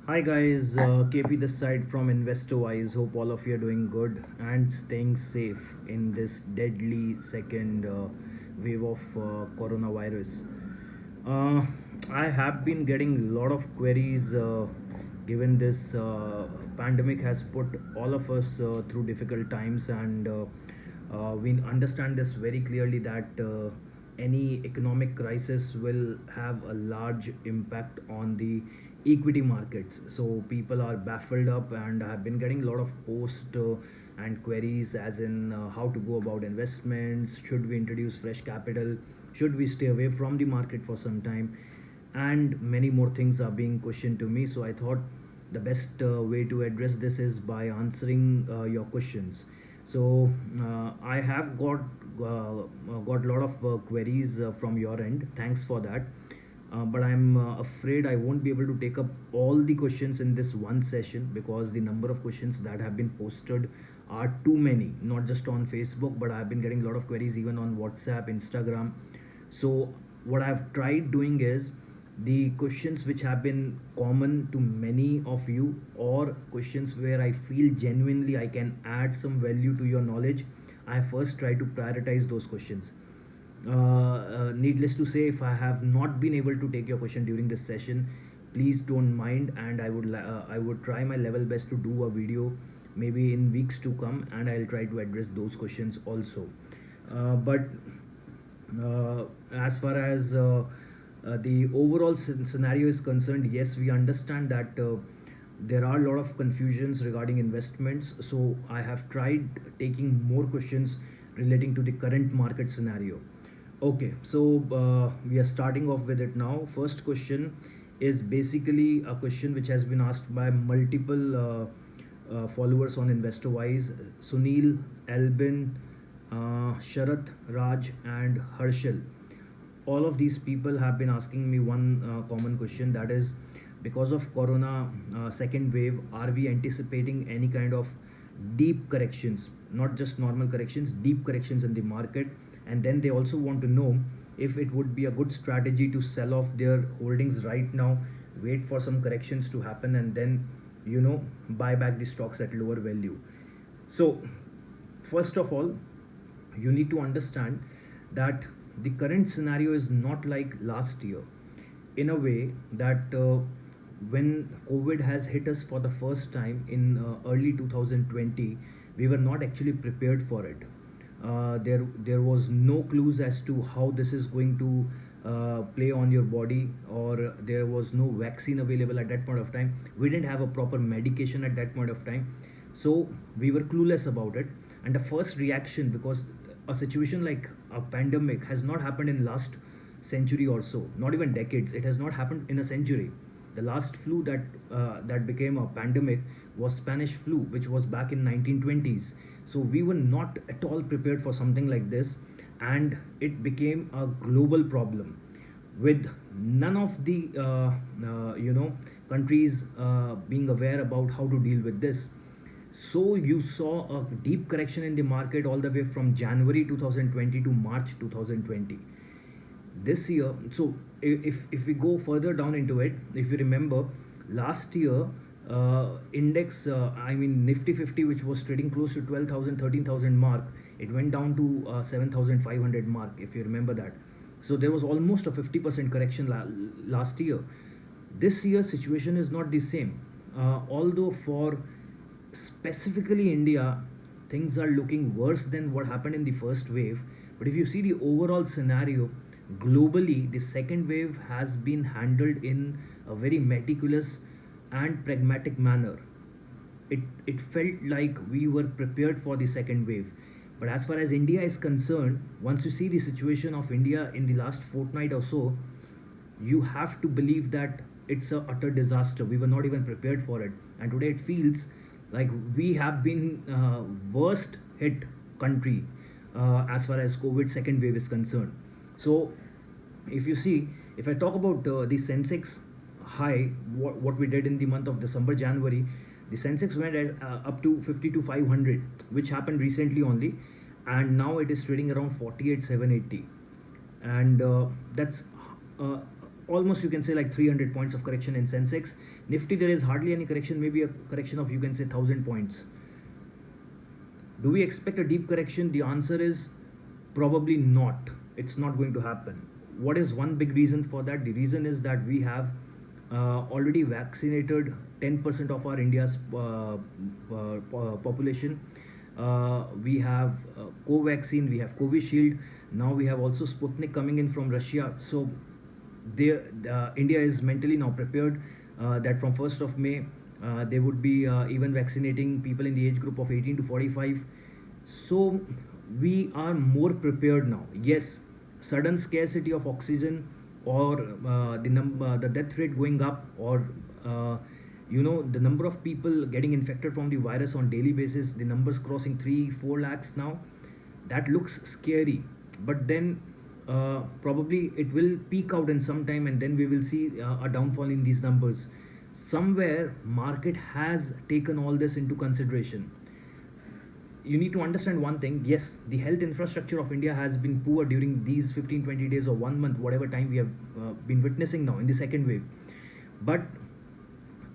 Hi guys, KP this side from InvestoWise. Hope all of you are doing good and staying safe in this deadly second wave of coronavirus. Uh, I have been getting a lot of queries given this pandemic has put all of us through difficult times, and we understand this very clearly that any economic crisis will have a large impact on the equity markets. So people are baffled up, and I have been getting a lot of posts and queries as in how to go about investments, should we introduce fresh capital, should we stay away from the market for some time, and many more things are being questioned to me. So I thought the best way to address this is by answering your questions. So I have got a lot of queries from your end. Thanks for that. But I'm afraid I won't be able to take up all the questions in this one session because the number of questions that have been posted are too many, not just on Facebook, but I've been getting a lot of queries even on WhatsApp, Instagram. So what I've tried doing is the questions which have been common to many of you, or questions where I feel genuinely I can add some value to your knowledge, I first try to prioritize those questions. Needless to say, if I have not been able to take your question during this session, please don't mind, and I would try my level best to do a video maybe in weeks to come, and I'll try to address those questions also. But as far as the overall scenario is concerned, yes, we understand that there are a lot of confusions regarding investments. So I have tried taking more questions relating to the current market scenario. Okay, so we are starting off with it now. First question is basically a question which has been asked by multiple followers on InvestorWise: Sunil, Albin, Sharat, Raj, and Harshal. All of these people have been asking me one common question, that is, because of corona second wave, are we anticipating any kind of deep corrections, not just normal corrections, deep corrections in the market? And then they also want to know if it would be a good strategy to sell off their holdings right now, wait for some corrections to happen, and then buy back the stocks at lower value. So first of all, you need to understand that the current scenario is not like last year, in a way that when COVID has hit us for the first time in early 2020, we were not actually prepared for it. There was no clues as to how this is going to play on your body, or there was no vaccine available at that point of time. We didn't have a proper medication at that point of time, so we were clueless about it. And the first reaction, because a situation like a pandemic has not happened in last century or so, not even decades, it has not happened in a century. The last flu that became a pandemic was Spanish flu, which was back in 1920s. So we were not at all prepared for something like this, and it became a global problem with none of the countries being aware about how to deal with this. So you saw a deep correction in the market all the way from January 2020 to March 2020. This year, so if we go further down into it, if you remember, last year index, I mean Nifty 50, which was trading close to 12,000, 13,000 mark, it went down to 7,500 mark, if you remember that. So there was almost a 50% correction last year. This year situation is not the same, although for specifically India, things are looking worse than what happened in the first wave. But if you see the overall scenario, globally, the second wave has been handled in a very meticulous and pragmatic manner. It felt like we were prepared for the second wave. But as far as India is concerned, once you see the situation of India in the last fortnight or so, you have to believe that it's a utter disaster. We were not even prepared for it, and today it feels like we have been worst hit country as far as COVID second wave is concerned. So if you see, if I talk about the Sensex high, what we did in the month of December, January, the Sensex went up to 52,500, which happened recently only, and now it is trading around 48,780, and that's uh, almost you can say like 300 points of correction in Sensex. Nifty, there is hardly any correction, maybe a correction of, you can say, 1000 points. Do we expect a deep correction? The answer is probably not. It's not going to happen. What is one big reason for that? The reason is that we have already vaccinated 10% of our India's population. We have Covaxin, we have Covishield. Now we have also Sputnik coming in from Russia. So India is mentally now prepared that from 1st of May, they would be even vaccinating people in the age group of 18 to 45. So we are more prepared now. Yes, sudden scarcity of oxygen, or the death rate going up, or the number of people getting infected from the virus on daily basis, the numbers crossing 3-4 lakhs now, that looks scary. But then probably it will peak out in some time, and then we will see a downfall in these numbers. Somewhere market has taken all this into consideration. You need to understand one thing. Yes, the health infrastructure of India has been poor during these 15-20 days or 1 month, whatever time we have been witnessing now in the second wave. But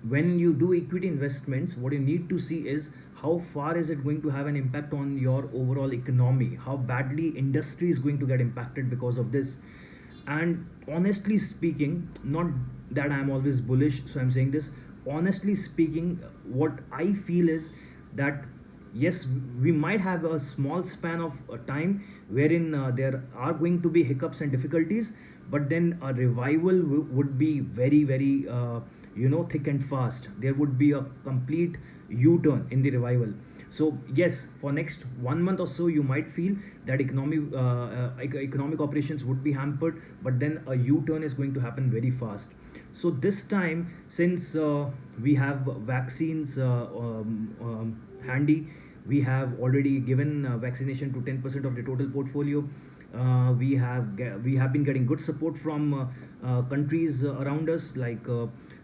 when you do equity investments, what you need to see is how far is it going to have an impact on your overall economy, how badly industry is going to get impacted because of this. And honestly speaking, not that I'm always bullish, so I'm saying this, honestly speaking, what I feel is that yes, we might have a small span of time wherein there are going to be hiccups and difficulties, but then a revival would be very, very thick and fast. There would be a complete U-turn in the revival. So yes, for next 1 month or so, you might feel that economic operations would be hampered, but then a U-turn is going to happen very fast. So this time, since we have vaccines handy, we have already given vaccination to 10% of the total portfolio. We have been getting good support from countries around us, like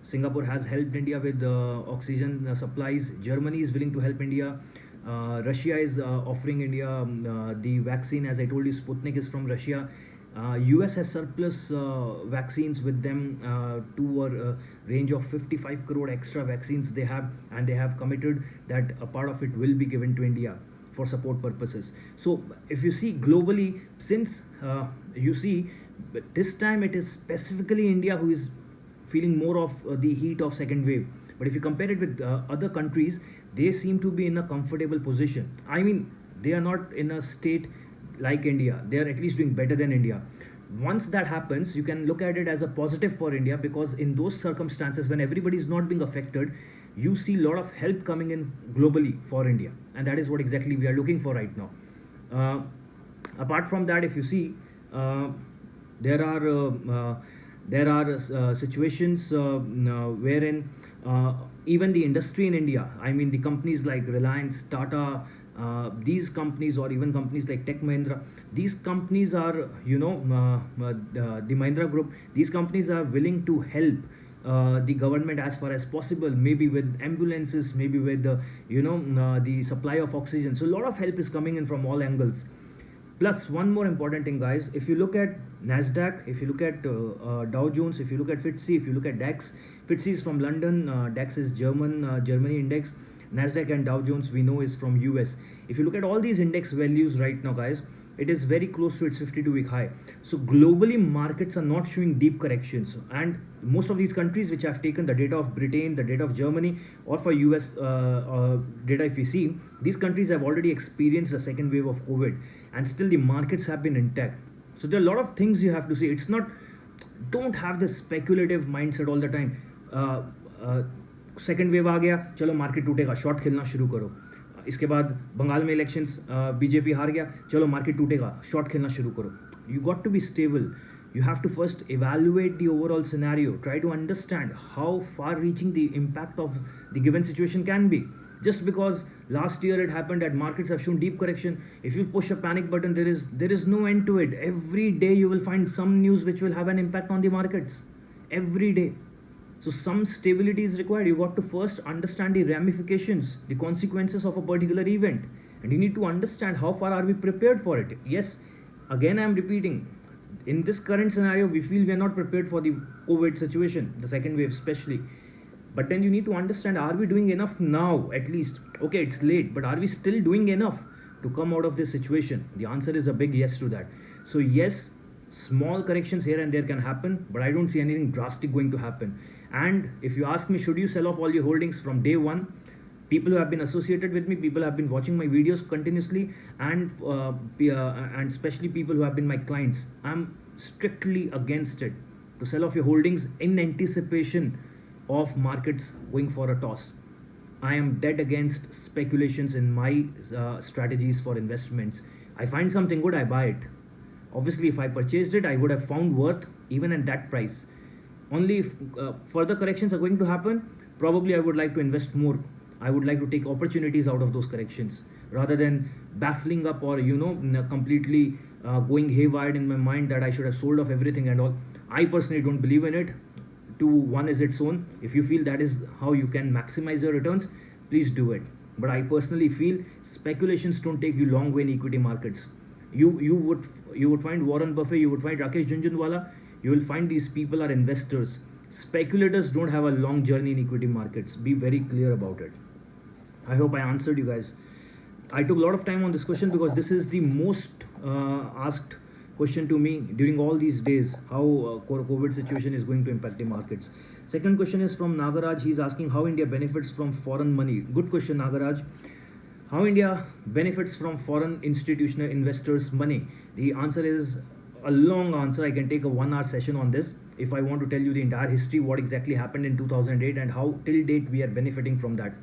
Singapore has helped India with oxygen supplies. Germany is willing to help India. Russia is offering India the vaccine. As I told you, Sputnik is from Russia. US has surplus vaccines with them to a range of 55 crore extra vaccines they have, and they have committed that a part of it will be given to India for support purposes. So if you see globally, since you see this time it is specifically India who is feeling more of the heat of second wave. But if you compare it with other countries, they seem to be in a comfortable position. I mean, they are not in a state like India. They are at least doing better than India. Once that happens, you can look at it as a positive for India, because in those circumstances when everybody is not being affected, you see a lot of help coming in globally for India, and that is what exactly we are looking for right now. Apart from that, if you see, there are situations wherein even the industry in India, I mean the companies like Reliance, Tata, these companies, or even companies like Tech Mahindra, these companies are, the Mahindra group, these companies are willing to help the government as far as possible, maybe with ambulances, maybe with the supply of oxygen. So a lot of help is coming in from all angles. Plus, one more important thing, guys, if you look at Nasdaq, if you look at Dow Jones, if you look at FTSE, if you look at DAX, FTSE is from London, DAX is Germany index, Nasdaq and Dow Jones we know is from US. If you look at all these index values right now, guys, it is very close to its 52-week high. So globally, markets are not showing deep corrections, and most of these countries which have taken the data of Britain, the data of Germany, or for US data, if we see, these countries have already experienced a second wave of COVID, and still the markets have been intact. So there are a lot of things you have to see. It's not, don't have this speculative mindset all the time. Second wave आ गया, चलो market टूटेगा, short खेलना शुरू करो. इसके बाद बंगाल में इलेक्शंस, बीजेपी हार गया, चलो मार्केट टूटेगा, शॉर्ट खेलना शुरू करो. You got to be stable. You have to first evaluate the overall scenario. Try to understand how far-reaching the impact of the given situation can be. Just because last year it happened that markets have shown deep correction, if you push a panic button, there is no end to it. Every day you will find some news which will have an impact on the markets. Every day. So some stability is required. You got to first understand the ramifications, the consequences of a particular event, and you need to understand how far are we prepared for it. Yes, again I am repeating, in this current scenario, we feel we are not prepared for the COVID situation, the second wave especially. But then you need to understand, are we doing enough now at least? Okay, it's late, but are we still doing enough to come out of this situation? The answer is a big yes to that. So yes, small corrections here and there can happen, but I don't see anything drastic going to happen. And if you ask me, should you sell off all your holdings from day one? People who have been associated with me, people who have been watching my videos continuously, and especially people who have been my clients, I'm strictly against it to sell off your holdings in anticipation of markets going for a toss. I am dead against speculations in my strategies for investments. I find something good, I buy it. Obviously, if I purchased it, I would have found worth even at that price. Only if further corrections are going to happen, probably I would like to invest more. I would like to take opportunities out of those corrections rather than baffling up or completely going haywire in my mind that I should have sold off everything and all. I personally don't believe in it. To one is its own. If you feel that is how you can maximize your returns, please do it. But I personally feel speculations don't take you long way in equity markets. You would find Warren Buffett, you would find Rakesh Jhunjhunwala, you will find these people are investors. Speculators don't have a long journey in equity markets. Be very clear about it. I hope I answered you guys. I took a lot of time on this question because this is the most asked question to me during all these days, how COVID situation is going to impact the markets. Second question is from Nagaraj. He's asking how India benefits from foreign money. Good question, Nagaraj. How India benefits from foreign institutional investors' money? The answer is a long answer. I can take a 1 hour session on this if I want to tell you the entire history, what exactly happened in 2008 and how till date we are benefiting from that.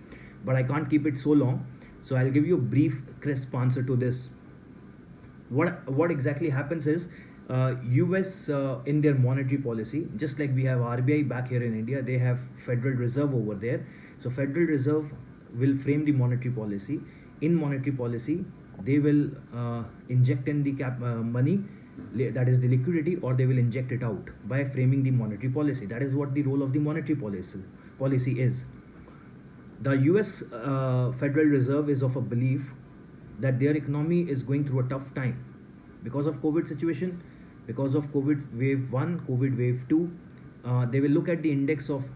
But I can't keep it so long. So I'll give you a brief, crisp answer to this. What exactly happens is US in their monetary policy, just like we have RBI back here in India, they have Federal Reserve over there. So Federal Reserve will frame the monetary policy. In monetary policy, they will inject in the money, that is the liquidity, or they will inject it out by framing the monetary policy. That is what the role of the monetary policy is. The US Federal Reserve is of a belief that their economy is going through a tough time because of COVID situation, because of COVID wave 1, COVID wave 2. They will look at the index of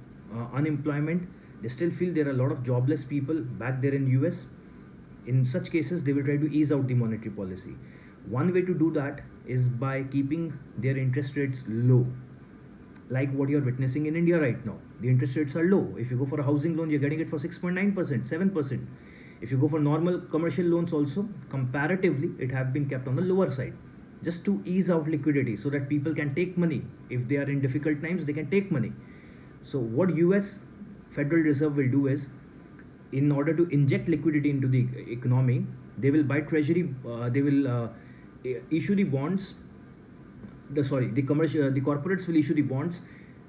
unemployment. They still feel there are a lot of jobless people back there in US. In such cases, they will try to ease out the monetary policy. One way to do that is by keeping their interest rates low, like what you're witnessing in India right now. The interest rates are low. If you go for a housing loan, you're getting it for 6.9%, 7%. If you go for normal commercial loans also, comparatively, it have been kept on the lower side, just to ease out liquidity so that people can take money. If they are in difficult times, they can take money. So what US Federal Reserve will do is, in order to inject liquidity into the economy, they will buy treasury, they will issue the bonds, the corporates will issue the bonds,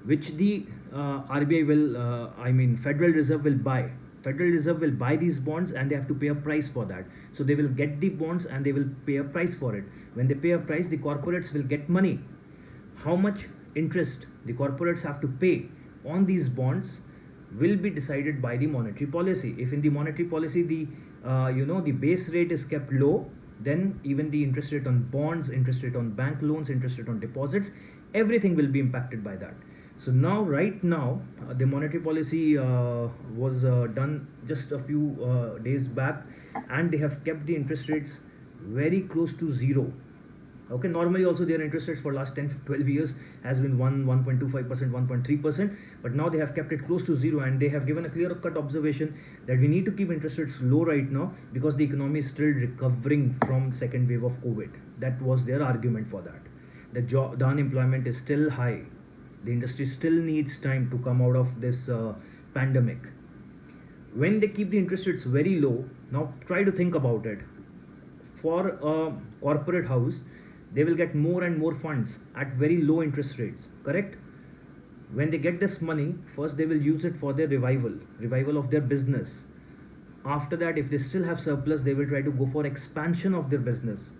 which the RBI will, Federal Reserve will buy. Federal Reserve will buy these bonds and they have to pay a price for that. So they will get the bonds and they will pay a price for it. When they pay a price, the corporates will get money. How much interest the corporates have to pay on these bonds will be decided by the monetary policy. If in the monetary policy the base rate is kept low, then even the interest rate on bonds, interest rate on bank loans, interest rate on deposits, everything will be impacted by that. So right now, the monetary policy was done just a few days back, and they have kept the interest rates very close to zero. Okay, normally also their interest rates for last 10-12 years has been 1.25%, 1.3%, but now they have kept it close to zero, and they have given a clear-cut observation that we need to keep interest rates low right now because the economy is still recovering from second wave of COVID. That was their argument for that. The unemployment is still high. The industry still needs time to come out of this pandemic. When they keep the interest rates very low, now try to think about it. For a corporate house, they will get more and more funds at very low interest rates, correct? When they get this money, first they will use it for their revival of their business. After that, if they still have surplus, they will try to go for expansion of their business.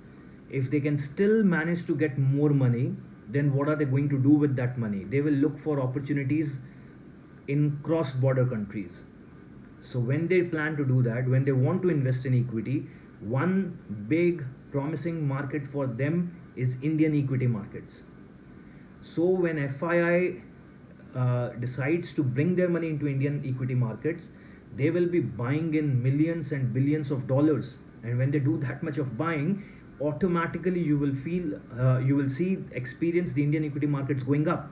If they can still manage to get more money, then what are they going to do with that money? They will look for opportunities in cross-border countries. So when they plan to do that, when they want to invest in equity, one big promising market for them is Indian equity markets. So when FII decides to bring their money into Indian equity markets, they will be buying in millions and billions of dollars. And when they do that much of buying, automatically you will see, experience the Indian equity markets going up.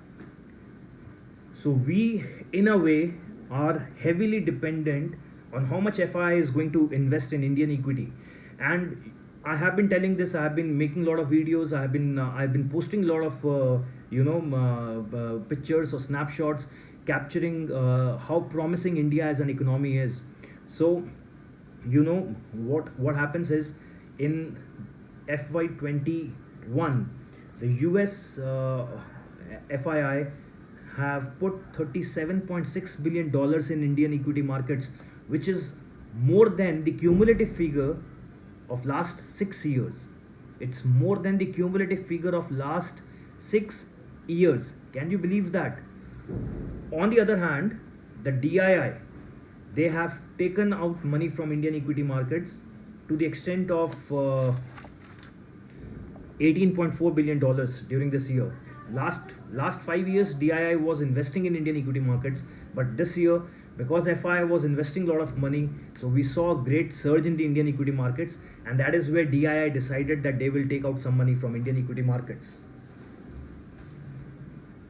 So we, in a way, are heavily dependent on how much FI is going to invest in Indian equity. And I have been telling this. I have been making a lot of videos. I've been posting a lot of pictures or snapshots capturing how promising India as an economy is. So what happens is, in FY21, the US FII have put $37.6 billion in Indian equity markets, which is more than the cumulative figure of last 6 years. It's more than the cumulative figure of last 6 years. Can you believe that? On the other hand, the DII, they have taken out money from Indian equity markets to the extent of $18.4 billion during this year. Last 5 years, DII was investing in Indian equity markets, but this year, because FI was investing a lot of money, so we saw a great surge in the Indian equity markets, and that is where DII decided that they will take out some money from Indian equity markets.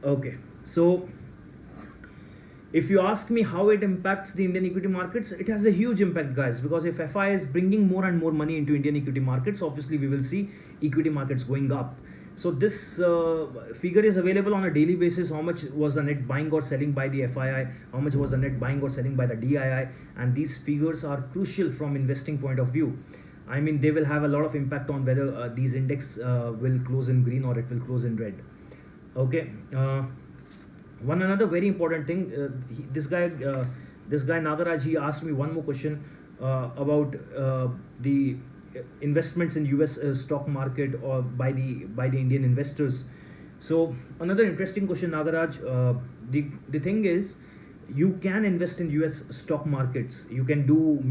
Okay, so if you ask me how it impacts the Indian equity markets, it has a huge impact, guys, because if FI is bringing more and more money into Indian equity markets, obviously we will see equity markets going up. So this figure is available on a daily basis. How much was the net buying or selling by the FII? How much was the net buying or selling by the DII? And these figures are crucial from investing point of view. I mean, they will have a lot of impact on whether these index will close in green or it will close in red. Okay. One another very important thing. This guy Nagaraj, he asked me one more question about the investments in US stock market or by the Indian investors. So another interesting question, Nagaraj. The thing is, you can invest in US stock markets. You can do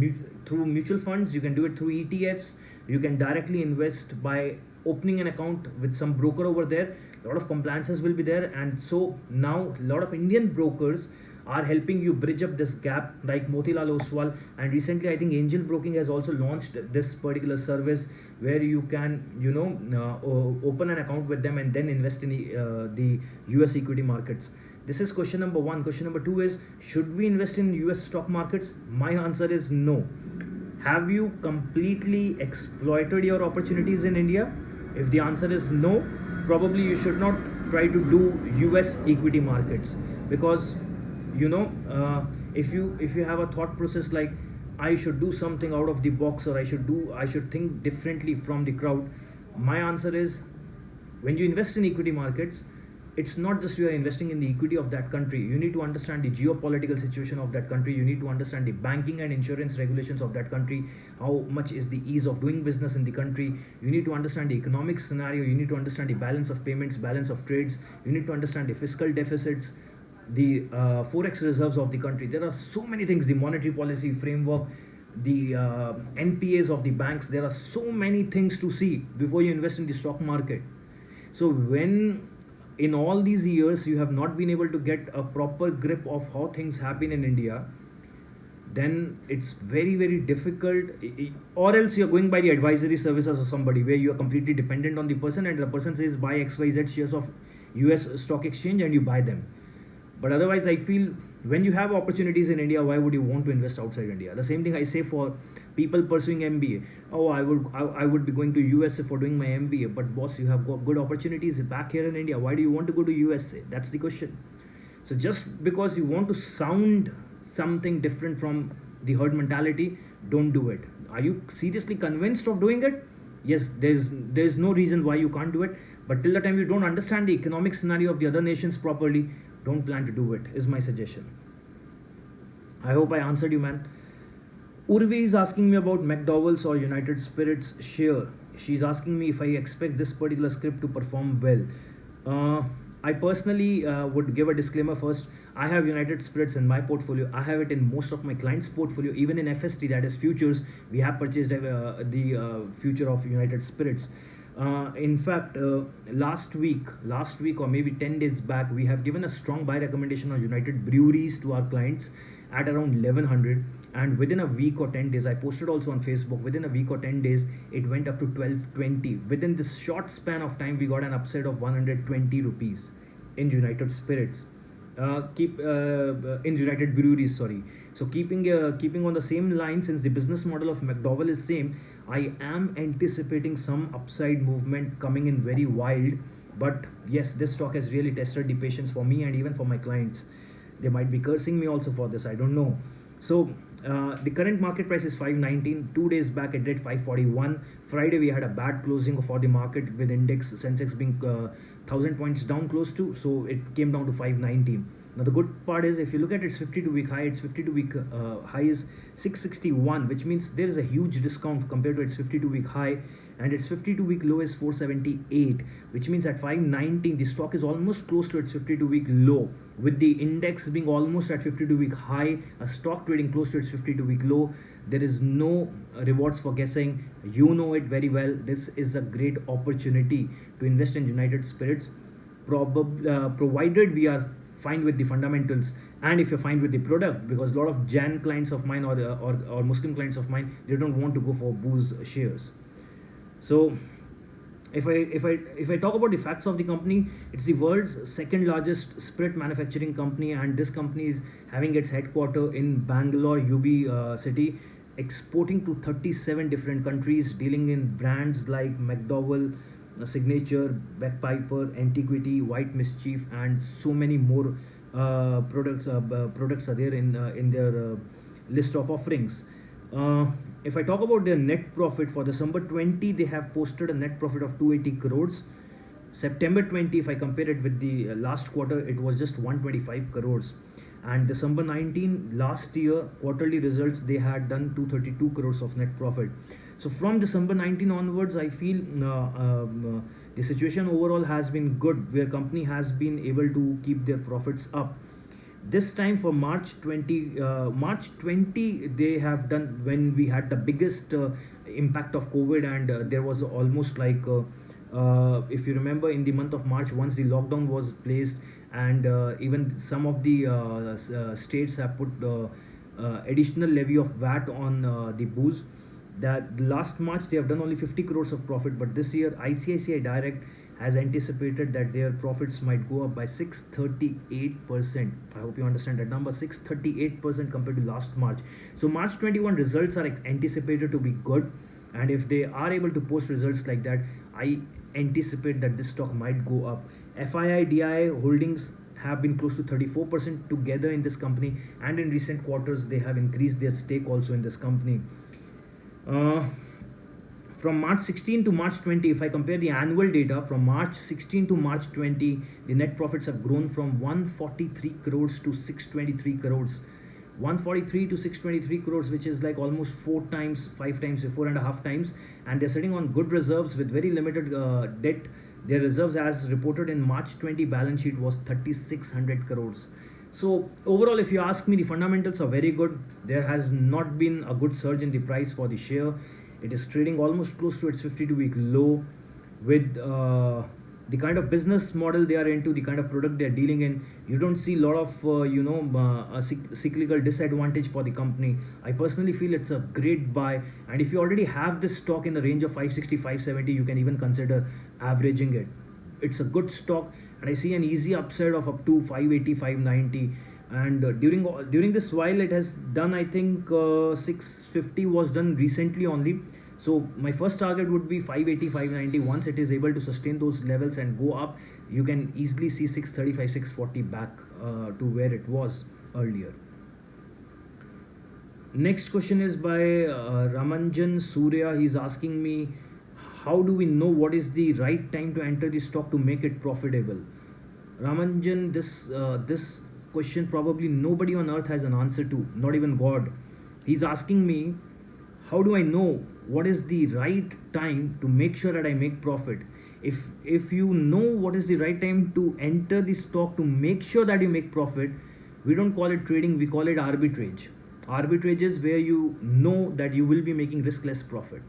through mutual funds. You can do it through ETFs. You can directly invest by opening an account with some broker over there. A lot of compliances will be there, and so now a lot of Indian brokers are helping you bridge up this gap, like Motilal Oswal, and recently I think Angel Broking has also launched this particular service where you can open an account with them and then invest in the US equity markets. This is question number one. Question number two is, should we invest in US stock markets? My answer is no. Have you completely exploited your opportunities in India? If the answer is no, probably you should not try to do US equity markets, because if you have a thought process like, I should do something out of the box, or I should think differently from the crowd, my answer is, when you invest in equity markets, it's not just you are investing in the equity of that country. You need to understand the geopolitical situation of that country. You need to understand the banking and insurance regulations of that country. How much is the ease of doing business in the country? You need to understand the economic scenario. You need to understand the balance of payments, balance of trades. You need to understand the fiscal deficits, the forex reserves of the country. There are so many things, the monetary policy framework, the NPAs of the banks. There are so many things to see before you invest in the stock market. So when in all these years you have not been able to get a proper grip of how things happen in India, then it's very, very difficult, or else you're going by the advisory services of somebody where you are completely dependent on the person, and the person says buy XYZ shares of US stock exchange and you buy them. But otherwise, I feel when you have opportunities in India, why would you want to invest outside India? The same thing I say for people pursuing MBA. Oh, I would be going to USA for doing my MBA. But boss, you have got good opportunities back here in India. Why do you want to go to USA? That's the question. So just because you want to sound something different from the herd mentality, don't do it. Are you seriously convinced of doing it? Yes, there's no reason why you can't do it. But till the time you don't understand the economic scenario of the other nations properly, don't plan to do it, is my suggestion. I hope I answered you, man. Urvi is asking me about McDowell's or United Spirits share. She's asking me if I expect this particular script to perform well. I personally would give a disclaimer first. I have United Spirits in my portfolio. I have it in most of my clients' portfolio. Even in FST, that is futures, we have purchased the future of United Spirits. In fact, last week or maybe 10 days back, we have given a strong buy recommendation on United Breweries to our clients at around 1100. And within a week or 10 days, I posted also on Facebook, within a week or 10 days, it went up to 1220. Within this short span of time, we got an upside of 120 rupees in United Spirits. Keep In United Breweries, sorry. So keeping on the same line, since the business model of McDowell is same, I am anticipating some upside movement coming in very wild. But yes, this stock has really tested the patience for me and even for my clients. They might be cursing me also for this, I don't know. So the current market price is 519. 2 days back it did 541. Friday we had a bad closing for the market, with index Sensex being 1000 points down close to, so it came down to 590. Now the good part is, if you look at its 52-week high, its 52-week high is 661, which means there is a huge discount compared to its 52-week high, and its 52-week low is 478, which means at 519 the stock is almost close to its 52-week low, with the index being almost at 52-week high, a stock trading close to its 52-week low. There is no rewards for guessing. You know it very well. This is a great opportunity to invest in United Spirits, provided we are fine with the fundamentals, and if you're fine with the product, because a lot of Jan clients of mine, or Muslim clients of mine, they don't want to go for booze shares. So if I talk about the facts of the company, it's the world's second largest spirit manufacturing company, and this company is having its headquarter in Bangalore, UB city, exporting to 37 different countries, dealing in brands like McDowell, Signature, Backpiper, Antiquity, White Mischief, and so many more products are there in their list of offerings. If I talk about their net profit for December 20, they have posted a net profit of 280 crores. September 20, if I compare it with the last quarter, it was just 125 crores. And December 19 last year, quarterly results, they had done 232 crores of net profit. So from December 19 onwards, I feel the situation overall has been good, where company has been able to keep their profits up. This time for March 20, they have done, when we had the biggest impact of COVID, and there was almost like, if you remember, in the month of March, once the lockdown was placed, and even some of the states have put additional levy of VAT on the booze, that last March they have done only 50 crores of profit, but this year ICICI Direct has anticipated that their profits might go up by 638%. I hope you understand that number, 638% compared to last March. So March 21 results are anticipated to be good, and if they are able to post results like that, I anticipate that this stock might go up. FII DI holdings have been close to 34% together in this company, and in recent quarters they have increased their stake also in this company. From March 16 to March 20, if I compare the annual data from March 16 to March 20, the net profits have grown from 143 crores to 623 crores. 143 to 623 crores, which is like almost 4 times, 5 times, 4.5 times, and they're sitting on good reserves with very limited debt. Their reserves, as reported in March 20 balance sheet, was 3600 crores. So overall, if you ask me, the fundamentals are very good. There has not been a good surge in the price for the share. It is trading almost close to its 52-week low, with the kind of business model they are into, the kind of product they are dealing in. You don't see a lot of a cyclical disadvantage for the company. I personally feel it's a great buy, and if you already have this stock in the range of 560, 570, you can even consider averaging it. It's a good stock, and I see an easy upside of up to 580, 590. And during this while, it has done, I think 650 was done recently only. So my first target would be 580, 590. Once it is able to sustain those levels and go up, you can easily see 635, 640 back to where it was earlier. Next question is by Ramanjan Surya. He's asking me, how do we know what is the right time to enter the stock to make it profitable? Ramanjan, this question probably nobody on earth has an answer to, not even God. He's asking me, how do I know what is the right time to make sure that I make profit? If you know what is the right time to enter the stock to make sure that you make profit, we don't call it trading, we call it arbitrage. Arbitrage is where you know that you will be making riskless profit.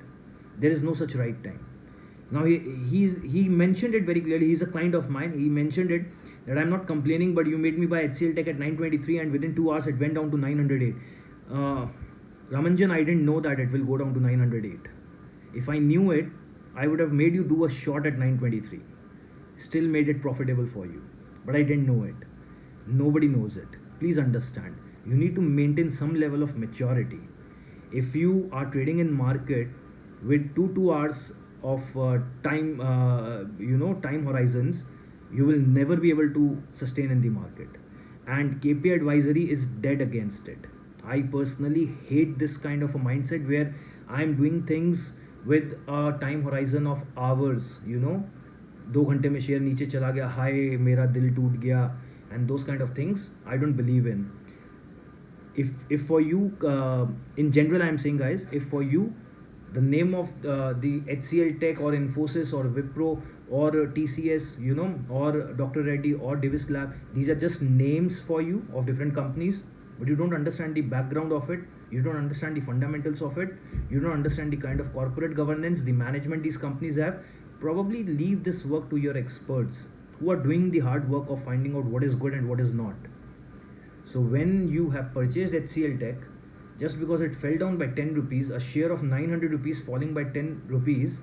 There is no such right time. Now he mentioned it very clearly. He's a client of mine. He mentioned it that I'm not complaining, but you made me buy HCL Tech at 923, and within 2 hours it went down to 908. Ramanjan, I didn't know that it will go down to 908. If I knew it, I would have made you do a short at 923. Still made it profitable for you. But I didn't know it. Nobody knows it. Please understand. You need to maintain some level of maturity. If you are trading in market with 2 hours of time horizons, you will never be able to sustain in the market. And KP advisory is dead against it. I personally hate this kind of a mindset where I'm doing things with a time horizon of hours. 2 घंटे में share नीचे चला गया, हाय मेरा दिल टूट गया, and those kind of things I don't believe in. If for you, in general I'm saying, guys, if for you the name of the HCL Tech or Infosys or Wipro or TCS, or Dr. Reddy or Divis Lab, these are just names for you of different companies, but you don't understand the background of it, you don't understand the fundamentals of it, you don't understand the kind of corporate governance, the management these companies have, probably leave this work to your experts who are doing the hard work of finding out what is good and what is not. So when you have purchased HCL Tech, just because it fell down by 10 rupees, a share of 900 rupees falling by 10 rupees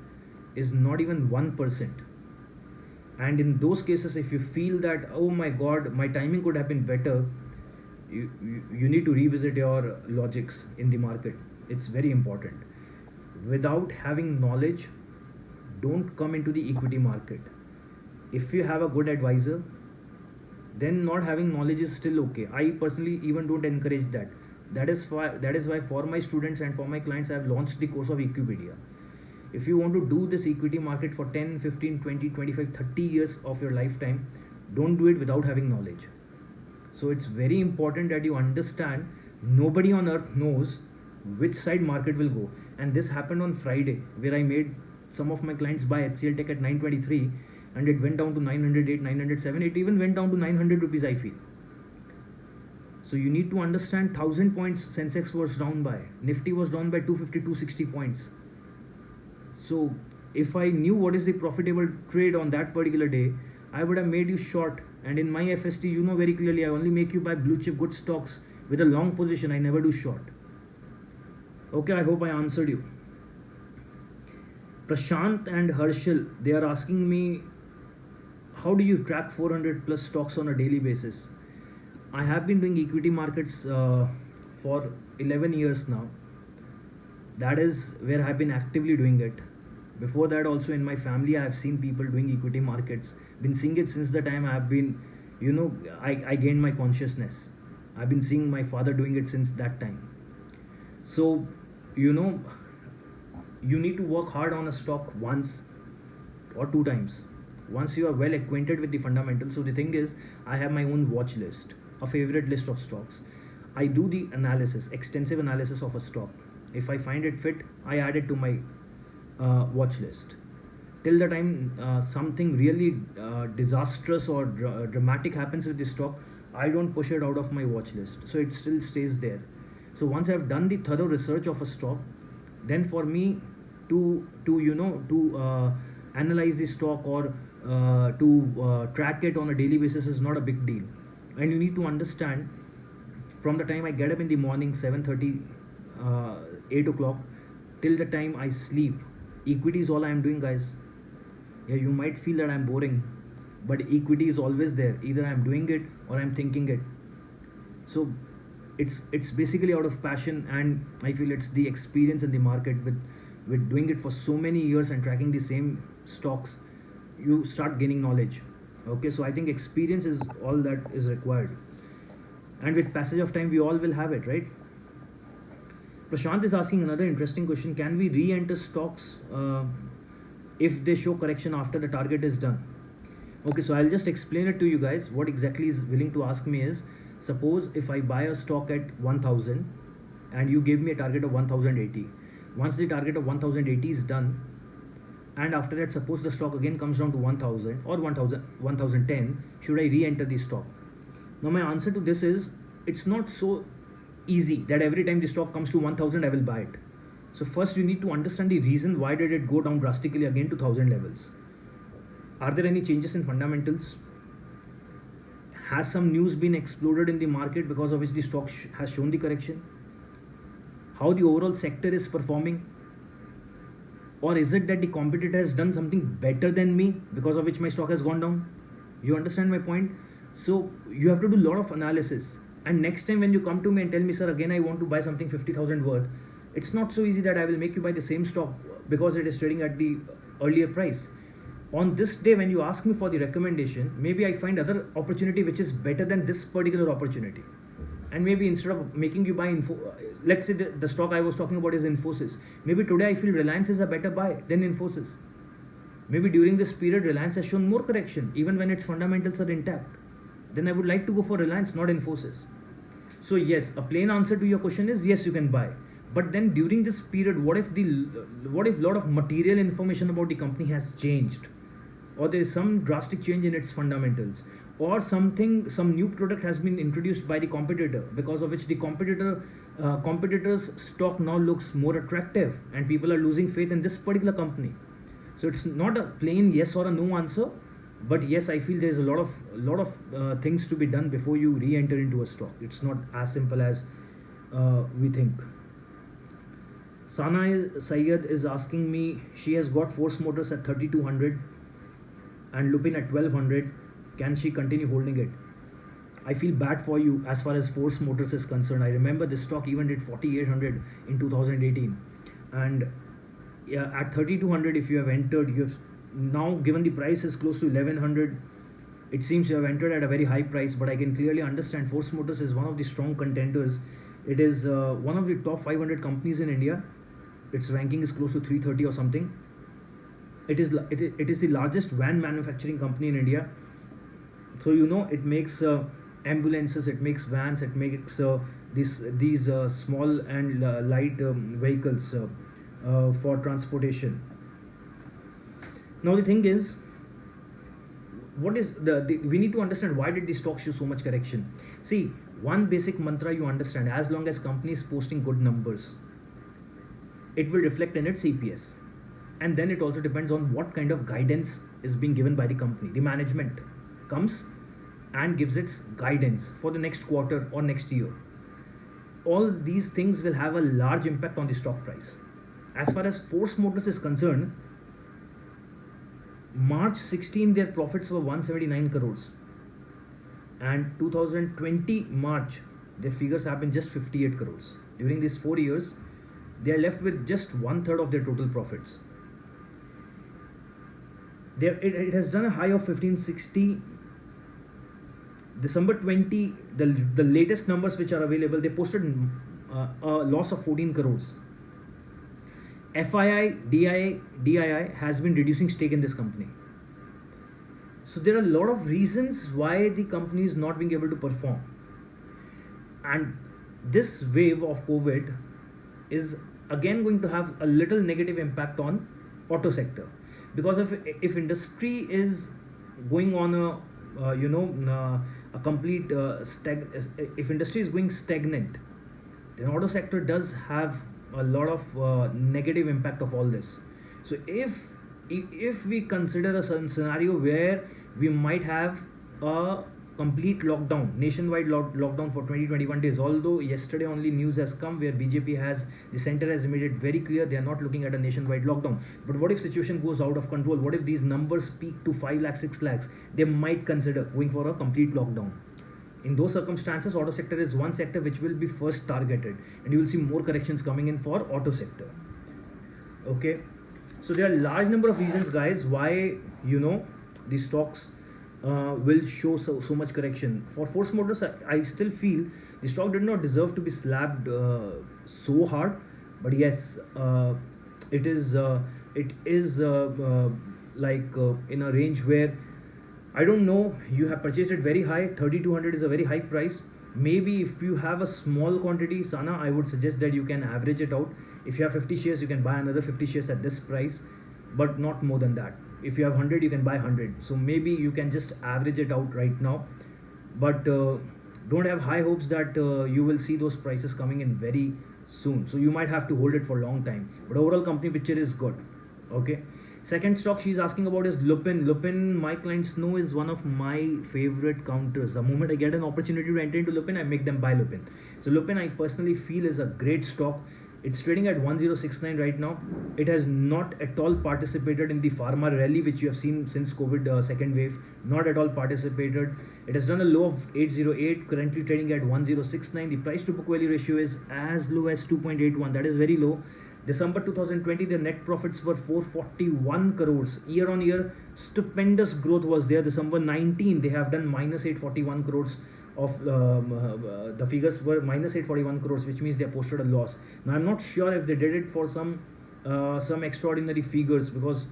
is not even 1%. And in those cases, if you feel that, oh my god, my timing could have been better, you need to revisit your logics in the market. It's very important. Without having knowledge, don't come into the equity market. If you have a good advisor, then not having knowledge is still okay. I personally even don't encourage that. That is why for my students and for my clients, I have launched the course of Equipedia. If you want to do this equity market for 10, 15, 20, 25, 30 years of your lifetime, don't do it without having knowledge. So it's very important that you understand nobody on earth knows which side market will go. And this happened on Friday, where I made some of my clients buy HCL Tech at 923 and it went down to 908, 907. It even went down to 900 rupees, I feel. So you need to understand 1000 points Sensex was down by. Nifty was down by 250, 260 points. So if I knew what is the profitable trade on that particular day, I would have made you short. And in my FST, you know very clearly, I only make you buy blue chip good stocks with a long position. I never do short. Okay, I hope I answered you. Prashant and Harshil, they are asking me, how do you track 400 plus stocks on a daily basis? I have been doing equity markets for 11 years now. That is where I have been actively doing it. Before that also in my family, I have seen people doing equity markets. Been seeing it since the time I have been, I gained my consciousness. I've been seeing my father doing it since that time. So, you need to work hard on a stock once or 2 times. Once you are well acquainted with the fundamentals. So the thing is, I have my own watch list, a favorite list of stocks. I do the analysis, extensive analysis of a stock. If I find it fit, I add it to my watch list. Till the time something really disastrous or dramatic happens with the stock, I don't push it out of my watch list. So it still stays there. So once I've done the thorough research of a stock, then for me to analyze the stock or to track it on a daily basis is not a big deal. And you need to understand, from the time I get up in the morning, 7:30, 8 o'clock, till the time I sleep, equity is all I am doing, guys. Yeah, you might feel that I'm boring, but equity is always there. Either I'm doing it or I'm thinking it. So it's basically out of passion, and I feel it's the experience in the market with doing it for so many years and tracking the same stocks. You start gaining knowledge. Okay, so I think experience is all that is required, and with passage of time we all will have it, right? Prashant is asking another interesting question: can we re-enter stocks if they show correction after the target is done? Okay, so I'll just explain it to you guys. What exactly is willing to ask me is, suppose if I buy a stock at 1000 and you give me a target of 1080. Once the target of 1080 is done, and after that suppose the stock again comes down to 1000 or 1010, should I re-enter the stock? Now my answer to this is, it's not so easy that every time the stock comes to 1000 I will buy it. So first you need to understand the reason why did it go down drastically again to 1000 levels. Are there any changes in fundamentals? Has some news been exploded in the market because of which the stock has shown the correction? How the overall sector is performing? Or is it that the competitor has done something better than me because of which my stock has gone down? You understand my point? So you have to do a lot of analysis. And next time when you come to me and tell me, sir, again I want to buy something 50,000 worth, it's not so easy that I will make you buy the same stock because it is trading at the earlier price. On this day when you ask me for the recommendation, maybe I find other opportunity which is better than this particular opportunity. And maybe instead of making you buy let's say the stock I was talking about is Infosys. Maybe today I feel Reliance is a better buy than Infosys. Maybe during this period Reliance has shown more correction even when its fundamentals are intact. Then I would like to go for Reliance, not Infosys. So yes, a plain answer to your question is yes, you can buy. But then during this period, what if lot of material information about the company has changed, or there is some drastic change in its fundamentals, or some new product has been introduced by the competitor because of which the competitor's stock now looks more attractive and people are losing faith in this particular company. So it's not a plain yes or a no answer, but yes, I feel there's a lot of things to be done before you re-enter into a stock. It's not as simple as we think. Sana Syed is asking me, she has got Force Motors at 3200 and Lupin at 1200. Can she continue holding it? I feel bad for you as far as Force Motors is concerned. I remember this stock even did 4800 in 2018, and yeah, at 3200 if you have entered, you have now, given the price is close to 1100, it seems you have entered at a very high price. But I can clearly understand Force Motors is one of the strong contenders. It is one of the top 500 companies in India. Its ranking is close to 330 or something. It is the largest van manufacturing company in India. So it makes ambulances, it makes vans, it makes these small and light vehicles for transportation. Now the thing is, what is we need to understand why did the stock show so much correction. See, one basic mantra you understand: as long as company is posting good numbers, it will reflect in its EPS. And then it also depends on what kind of guidance is being given by the company. The management comes and gives its guidance for the next quarter or next year. All these things will have a large impact on the stock price. As far as Force Motors is concerned, March 16 their profits were 179 crores, and 2020 March their figures have been just 58 crores. During these 4 years they are left with just 1/3 of their total profits. It has done a high of 1560. December 20, the latest numbers which are available, they posted a loss of 14 crores. FII, DII has been reducing stake in this company. So there are a lot of reasons why the company is not being able to perform. And this wave of COVID is again going to have a little negative impact on auto sector, because if industry is going on a complete if industry is going stagnant, then auto sector does have a lot of negative impact of all this. So if we consider a certain scenario where we might have a complete lockdown, nationwide lockdown for 20-21 days, although yesterday only news has come where the center has made it very clear they are not looking at a nationwide lockdown. But what if situation goes out of control? What if these numbers peak to 5 lakhs, 6 lakhs? They might consider going for a complete lockdown. In those circumstances, auto sector is one sector which will be first targeted, and you will see more corrections coming in for auto sector. Okay, so there are a large number of reasons, guys, why the stocks will show so much correction. For Force Motors, I still feel the stock did not deserve to be slapped so hard, but yes, it is in a range where, I don't know, you have purchased it very high. 3200 is a very high price. Maybe if you have a small quantity, Sana, I would suggest that you can average it out. If you have 50 shares, you can buy another 50 shares at this price, but not more than that. If you have 100, you can buy 100. So maybe you can just average it out right now. But don't have high hopes that you will see those prices coming in very soon. So you might have to hold it for a long time. But overall company picture is good. Okay. Second stock she's asking about is Lupin. Lupin, my clients know, is one of my favorite counters. The moment I get an opportunity to enter into Lupin, I make them buy Lupin. So Lupin, I personally feel, is a great stock. It's trading at 1069 right now. It has not at all participated in the pharma rally which you have seen since COVID second wave. Not at all participated. It has done a low of 808, currently trading at 1069. The price to book value ratio is as low as 2.81. That is very low. December 2020, their net profits were 441 crores. Year on year, stupendous growth was there. December 19, they have done minus 841 crores of the figures were minus 841 crores, which means they have posted a loss. Now I'm not sure if they did it for some extraordinary figures, because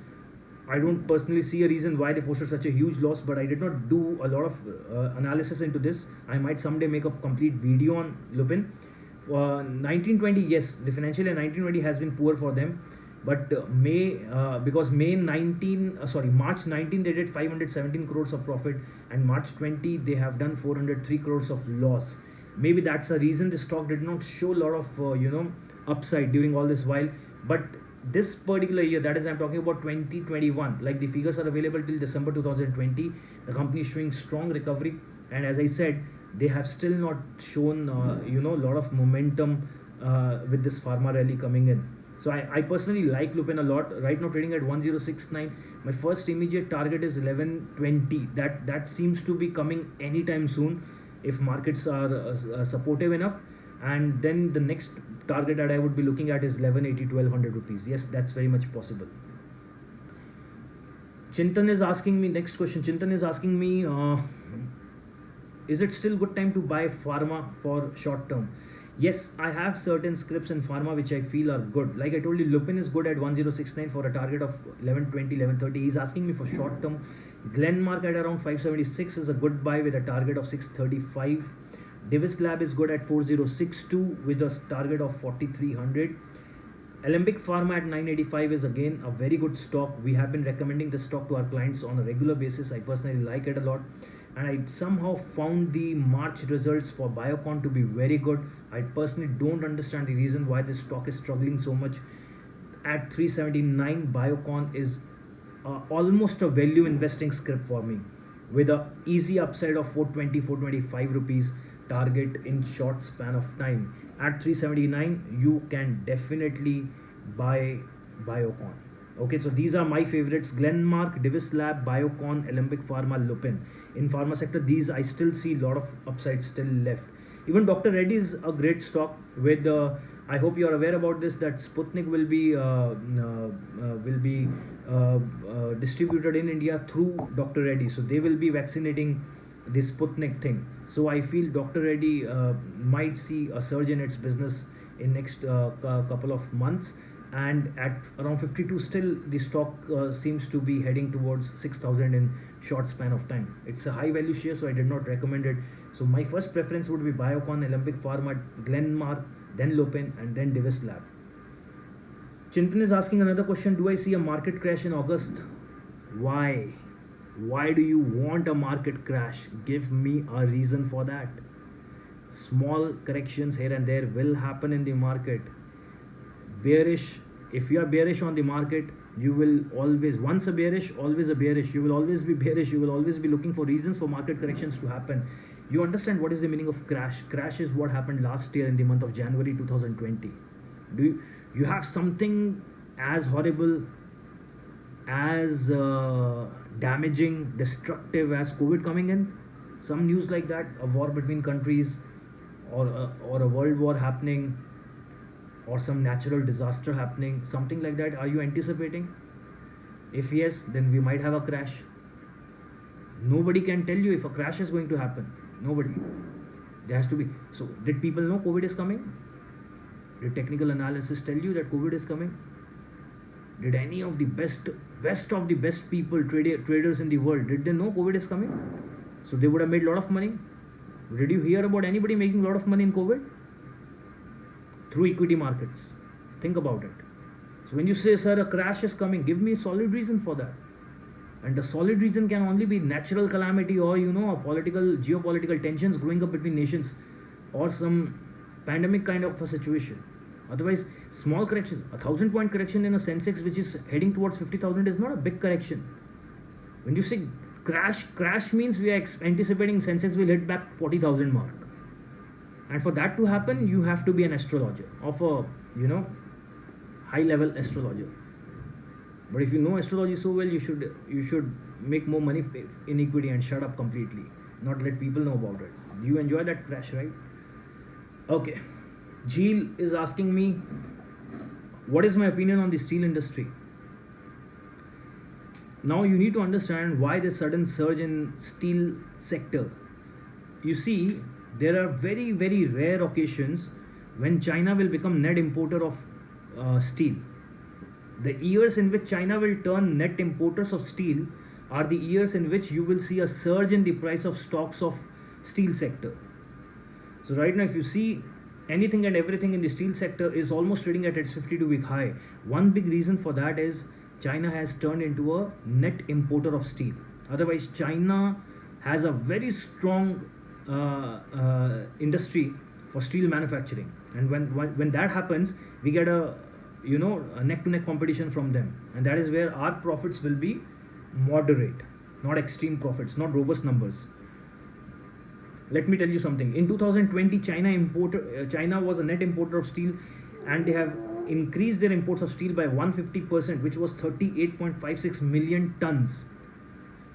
I don't personally see a reason why they posted such a huge loss, but I did not do a lot of analysis into this. I might someday make a complete video on Lupin. 1920, yes, the financial year 1920 has been poor for them, but because March 19 they did 517 crores of profit, and March 20 they have done 403 crores of loss. Maybe that's a reason the stock did not show a lot of upside during all this while. But this particular year, that is, I'm talking about 2021, like the figures are available till December 2020, the company is showing strong recovery, and as I said, they have still not shown a lot of momentum with this pharma rally coming in. So I personally like Lupin a lot. Right now trading at 1069. My first immediate target is 1120. That seems to be coming anytime soon if markets are supportive enough. And then the next target that I would be looking at is 1180, 1200 rupees. Yes, that's very much possible. Chintan is asking me, next question. Chintan is asking me, is it still good time to buy pharma for short term? Yes, I have certain scripts in pharma which I feel are good. Like I told you, Lupin is good at 1069 for a target of 1120, 1130. He's asking me for short term. Glenmark at around 576 is a good buy with a target of 635. Divis Lab is good at 4062 with a target of 4300. Alembic Pharma at 985 is again a very good stock. We have been recommending this stock to our clients on a regular basis. I personally like it a lot. And I somehow found the March results for Biocon to be very good. I personally don't understand the reason why this stock is struggling so much. At 379, Biocon is almost a value investing script for me, with a easy upside of 420, 425 rupees target in short span of time. At 379, you can definitely buy Biocon. Okay, so these are my favorites: Glenmark, Divis Lab, Biocon, Alembic Pharma, Lupin. In pharma sector, these I still see a lot of upside still left. Even Dr. Reddy is a great stock with I hope you are aware about this, that Sputnik will be distributed in India through Dr. Reddy. So they will be vaccinating this Sputnik thing. So I feel Dr. Reddy might see a surge in its business in next couple of months. And at around 52 still the stock seems to be heading towards 6000 in short span of time. It's a high value share, so I did not recommend it. So my first preference would be Biocon, Alembic Pharma, Glenmark, then Lupin, and then Divis Lab. Chintan is asking another question: do I see a market crash in August? Why do you want a market crash? Give me a reason for that. Small corrections here and there will happen in the market. Bearish, if you are bearish on the market, you will always, once a bearish, always a bearish. You will always be bearish. You will always be looking for reasons for market corrections to happen. You understand what is the meaning of crash? Crash is what happened last year in the month of January 2020. Do you have something as horrible, as damaging, destructive as COVID coming in? Some news like that, a war between countries, or a world war happening, or some natural disaster happening, something like that. Are you anticipating? If yes, then we might have a crash. Nobody can tell you if a crash is going to happen. Nobody. There has to be. So did people know COVID is coming? Did technical analysis tell you that COVID is coming? Did any of the best of the best people, traders in the world, did they know COVID is coming? So they would have made a lot of money. Did you hear about anybody making a lot of money in COVID? Through equity markets. Think about it. So when you say, sir, a crash is coming, give me a solid reason for that. And the solid reason can only be natural calamity, or a political geopolitical tensions growing up between nations, or some pandemic kind of a situation. Otherwise, small correction, a 1,000 point correction in a Sensex which is heading towards 50,000 is not a big correction. When you say crash means we are anticipating Sensex will hit back 40,000 mark. And for that to happen, you have to be an astrologer of a high level astrologer. But if you know astrology so well, you should make more money in equity and shut up completely, not let people know about it. You enjoy that crash, right? Okay. Jeel is asking me, what is my opinion on the steel industry? Now you need to understand why this sudden surge in steel sector. You see, there are very, very rare occasions when China will become net importer of steel. The years in which China will turn net importers of steel are the years in which you will see a surge in the price of stocks of steel sector. So right now, if you see, anything and everything in the steel sector is almost trading at its 52-week high. One big reason for that is China has turned into a net importer of steel. Otherwise, China has a very strong industry for steel manufacturing, and when that happens, we get a neck-to-neck competition from them, and that is where our profits will be moderate, not extreme profits, not robust numbers. Let me tell you something. In 2020, China was a net importer of steel, and they have increased their imports of steel by 150%, which was 38.56 million tons,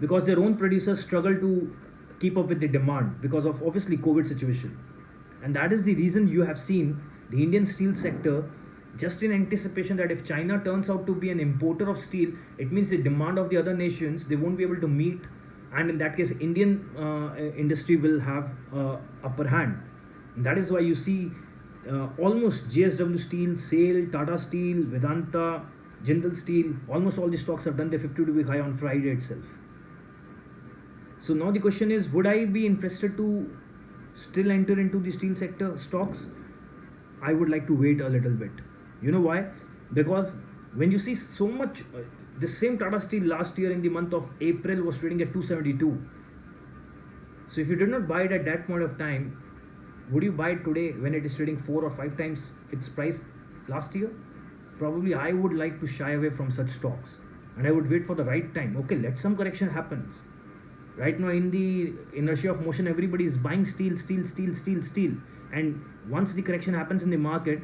because their own producers struggle to keep up with the demand because of obviously COVID situation. And that is the reason you have seen the Indian steel sector, just in anticipation that if China turns out to be an importer of steel, it means the demand of the other nations they won't be able to meet, and in that case Indian industry will have upper hand. And that is why you see almost JSW Steel, SAIL, Tata Steel, Vedanta, Jindal Steel, almost all the stocks have done their 52-week high on Friday itself. So now the question is, would I be interested to still enter into the steel sector stocks? I would like to wait a little bit. You know why? Because when you see so much, the same Tata Steel last year in the month of April was trading at 272. So if you did not buy it at that point of time, would you buy it today when it is trading 4 or 5 times its price last year? Probably I would like to shy away from such stocks, and I would wait for the right time. Okay, let some correction happens. Right now in the inertia of motion, everybody is buying steel. And once the correction happens in the market,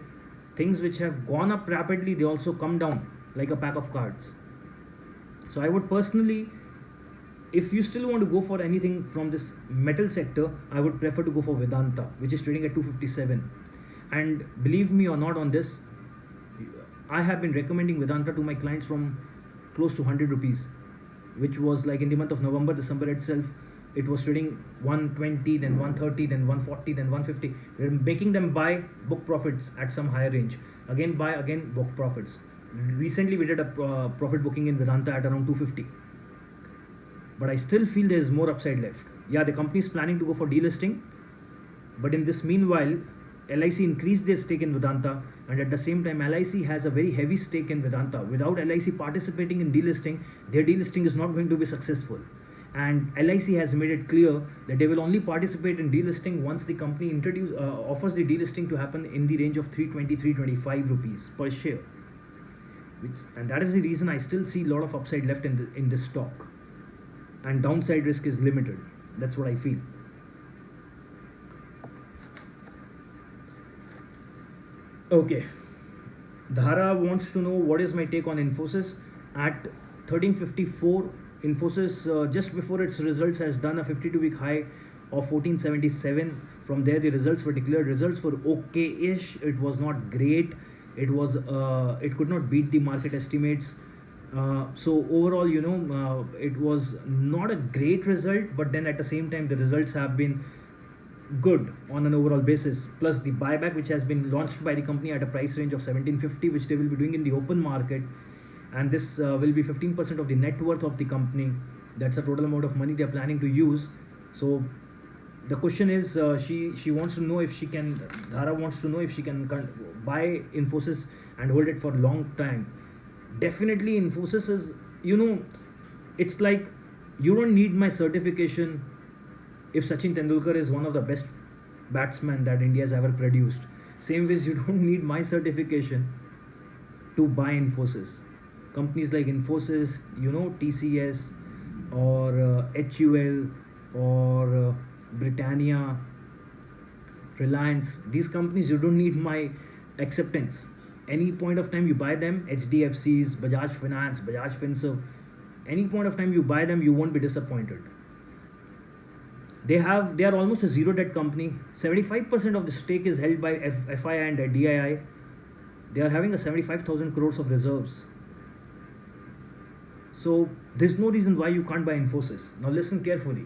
things which have gone up rapidly, they also come down like a pack of cards. So I would personally, if you still want to go for anything from this metal sector, I would prefer to go for Vedanta, which is trading at 257. And believe me or not on this, I have been recommending Vedanta to my clients from close to 100 rupees, which was like in the month of November, December itself, it was trading 120, then 130, then 140, then 150. We're making them buy, book profits at some higher range. Again buy, again book profits. Recently we did a profit booking in Vedanta at around 250. But I still feel there is more upside left. Yeah, the company is planning to go for delisting, but in this meanwhile, LIC increased their stake in Vedanta, and at the same time LIC has a very heavy stake in Vedanta. Without LIC participating in delisting, their delisting is not going to be successful. And LIC has made it clear that they will only participate in delisting once the company offers the delisting to happen in the range of 320-325 rupees per share. And that is the reason I still see a lot of upside left in this stock, and downside risk is limited. That's what I feel. Okay, Dhara wants to know what is my take on Infosys. At 1354, Infosys just before its results has done a 52-week high of 1477. From there the results were declared. Results were okay-ish. It was not great. It was it could not beat the market estimates. So overall, it was not a great result, but then at the same time the results have been good on an overall basis. Plus the buyback which has been launched by the company at a price range of 1750, which they will be doing in the open market, and this will be 15% of the net worth of the company. That's the total amount of money they are planning to use. So the question is, she wants to know if she can, Dhara wants to know if she can buy Infosys and hold it for a long time. Definitely Infosys is, It's like you don't need my certification if Sachin Tendulkar is one of the best batsmen that India has ever produced. Same ways you don't need my certification to buy Infosys. Companies like Infosys, TCS or HUL or Britannia, Reliance, these companies, you don't need my acceptance. Any point of time you buy them, HDFCs, Bajaj Finance, Bajaj Finserv, any point of time you buy them, you won't be disappointed. They are almost a zero debt company. 75% of the stake is held by FII and DII. They are having a 75,000 crores of reserves. So there's no reason why you can't buy Infosys. Now listen carefully.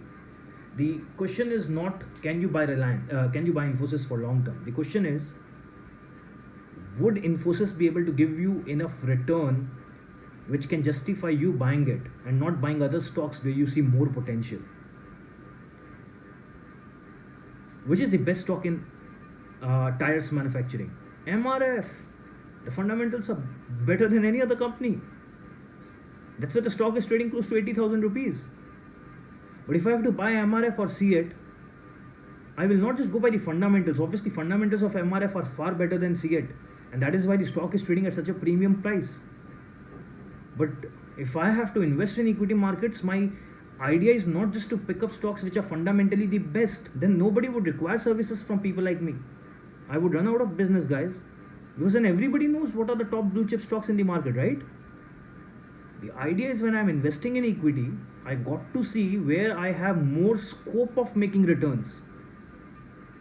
The question is not can you buy Infosys for long term. The question is, would Infosys be able to give you enough return which can justify you buying it and not buying other stocks where you see more potential? Which is the best stock in tires manufacturing? MRF. The fundamentals are better than any other company. That's why the stock is trading close to 80,000 rupees. But if I have to buy MRF or CEAT, I will not just go by the fundamentals. Obviously, fundamentals of MRF are far better than CEAT, and that is why the stock is trading at such a premium price. But if I have to invest in equity markets, my idea is not just to pick up stocks which are fundamentally the best. Then nobody would require services from people like me. I would run out of business, guys. Because then everybody knows what are the top blue chip stocks in the market, right? The idea is when I'm investing in equity, I got to see where I have more scope of making returns.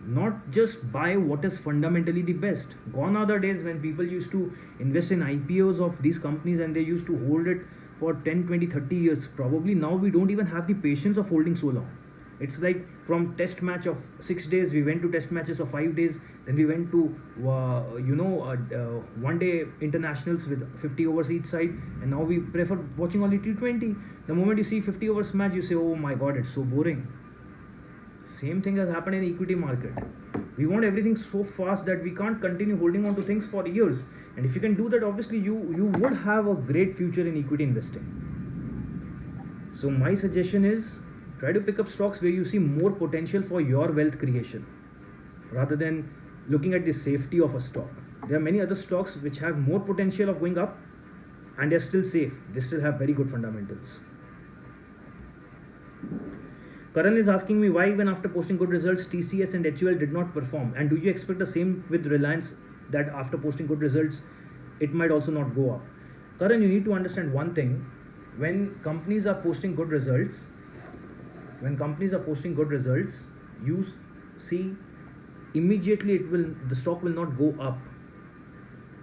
Not just buy what is fundamentally the best. Gone are the days when people used to invest in IPOs of these companies and they used to hold it for 10, 20, 30 years. Probably now we don't even have the patience of holding so long. It's like from test match of 6 days, we went to test matches of 5 days. Then we went to, 1 day internationals with 50 overs each side. And now we prefer watching only T20. The moment you see 50 overs match, you say, oh my God, it's so boring. Same thing has happened in the equity market. We want everything so fast that we can't continue holding on to things for years. And if you can do that, obviously you would have a great future in equity investing. So my suggestion is, try to pick up stocks where you see more potential for your wealth creation rather than looking at the safety of a stock. There are many other stocks which have more potential of going up and they're still safe. They still have very good fundamentals. Karan is asking me why even after posting good results, TCS and HUL did not perform. And do you expect the same with Reliance, that after posting good results, it might also not go up? Karan, you need to understand one thing. When companies are posting good results, you see immediately the stock will not go up.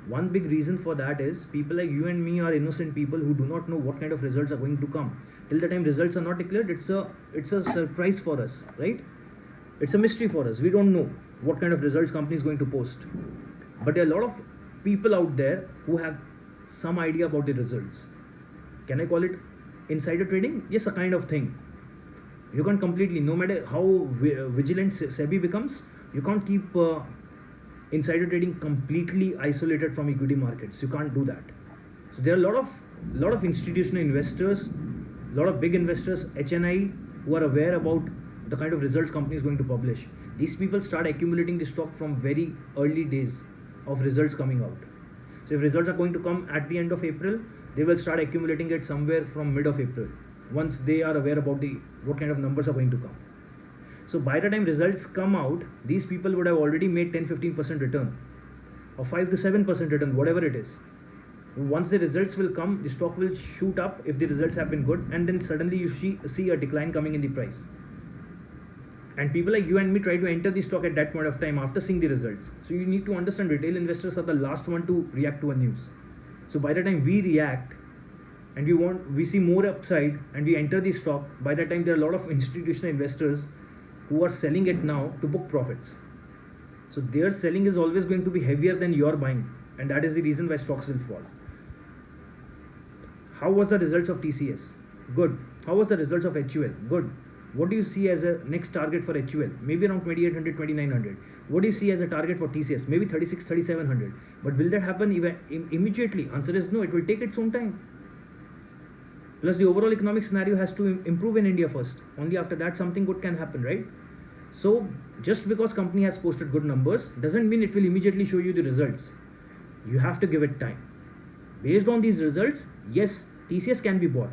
One big reason for that is people like you and me are innocent people who do not know what kind of results are going to come. Till the time results are not declared, it's a surprise for us, right? It's a mystery for us. We don't know what kind of results company is going to post. But there are a lot of people out there who have some idea about the results. Can I call it insider trading? Yes, a kind of thing. You can't completely, no matter how vigilant SEBI becomes, you can't keep insider trading completely isolated from equity markets. You can't do that. So there are a lot of institutional investors, a lot of big investors, HNI, who are aware about the kind of results company is going to publish. These people start accumulating the stock from very early days of results coming out. So if results are going to come at the end of April, they will start accumulating it somewhere from mid of April, once they are aware about what kind of numbers are going to come. So by the time results come out, these people would have already made 10-15% return or 5 to 7% return, whatever it is. Once the results will come, the stock will shoot up if the results have been good, and then suddenly you see a decline coming in the price. And people like you and me try to enter the stock at that point of time after seeing the results. So you need to understand, retail investors are the last one to react to a news. So by the time we react and we see more upside and we enter the stock, by that time there are a lot of institutional investors who are selling it now to book profits. So their selling is always going to be heavier than your buying, and that is the reason why stocks will fall. How was the results of TCS? Good. How was the results of HUL? Good. What do you see as a next target for HUL? Maybe around 2800, 2900. What do you see as a target for TCS? Maybe 36, 3700. But will that happen immediately? Answer is no. It will take its own time. Plus, the overall economic scenario has to improve in India first. Only after that, something good can happen, right? So, just because company has posted good numbers doesn't mean it will immediately show you the results. You have to give it time. Based on these results, yes, TCS can be bought.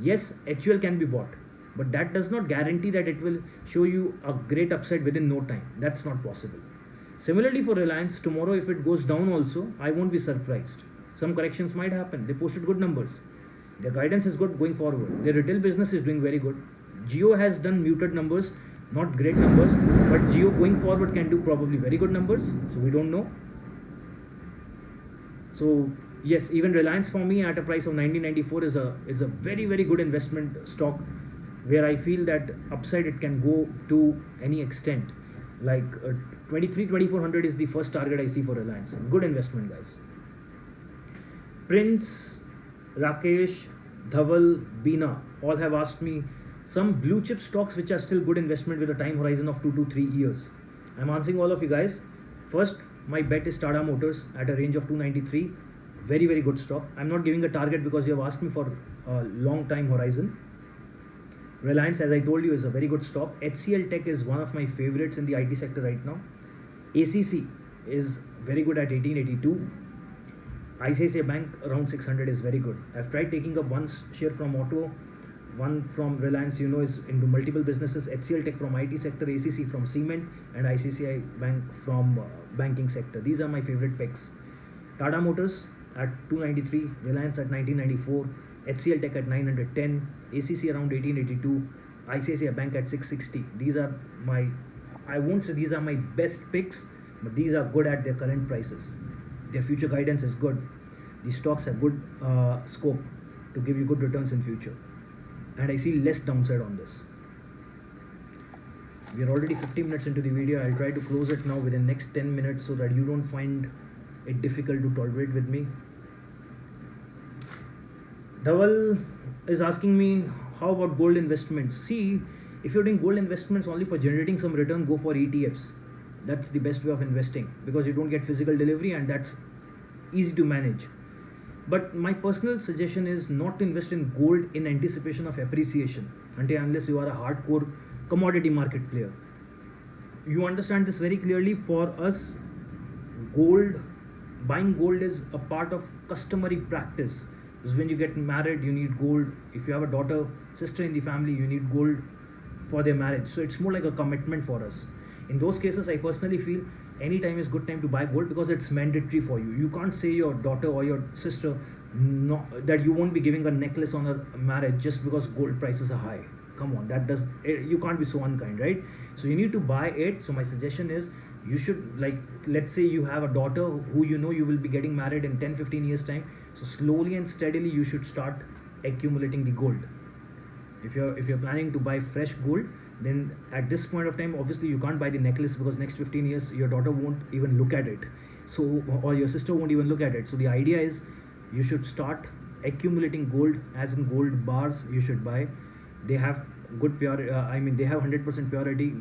Yes, HUL can be bought. But that does not guarantee that it will show you a great upside within no time. That's not possible. Similarly, for Reliance, tomorrow if it goes down also, I won't be surprised. Some corrections might happen. They posted good numbers. Their guidance is good going forward. Their retail business is doing very good. Jio has done muted numbers, not great numbers, but Jio going forward can do probably very good numbers. So we don't know. So yes, even Reliance for me at a price of 1994 is a very good investment stock, where I feel that upside it can go to any extent. Like 2400 is the first target I see for Reliance. Good investment, guys. Prince, Rakesh, Dhaval, Beena all have asked me some blue chip stocks which are still good investment with a time horizon of 2 to 3 years. I'm answering all of you guys. First, my bet is Tata Motors at a range of 293. Very good stock. I'm not giving a target because you have asked me for a long time horizon. Reliance, as I told you, is a very good stock. HCL Tech is one of my favorites in the IT sector right now. ACC is very good at 1882. ICICI Bank around 600 is very good. I've tried taking up one share from auto, one from Reliance, is into multiple businesses. HCL Tech from IT sector, ACC from cement, and ICICI Bank from banking sector. These are my favorite picks. Tata Motors at 293, Reliance at 1994, HCL Tech at 910, ACC around 1882, ICICI Bank at 660. These are my, I won't say these are my best picks, but these are good at their current prices. Their future guidance is good. These stocks have good scope to give you good returns in future. And I see less downside on this. We are already 15 minutes into the video. I'll try to close it now within next 10 minutes so that you don't find it difficult to tolerate with me. Dhaval is asking me, how about gold investments? See, if you're doing gold investments only for generating some return, go for ETFs. That's the best way of investing because you don't get physical delivery and that's easy to manage. But my personal suggestion is not to invest in gold in anticipation of appreciation unless you are a hardcore commodity market player. You understand this very clearly. For us, buying gold is a part of customary practice. Because when you get married, you need gold. If you have a daughter, sister in the family, you need gold for their marriage. So it's more like a commitment for us. In those cases, I personally feel any time is good time to buy gold because it's mandatory for you. You can't say your daughter or your sister that you won't be giving a necklace on a marriage just because gold prices are high. Come on, you can't be so unkind, right? So you need to buy it. So my suggestion is you should, like, let's say you have a daughter who you will be getting married in 10-15 years time. So slowly and steadily you should start accumulating the gold. If you're planning to buy fresh gold, then at this point of time, obviously you can't buy the necklace because next 15 years your daughter won't even look at it. So, or your sister won't even look at it. So the idea is you should start accumulating gold, as in gold bars you should buy. They have good they have 100% purity,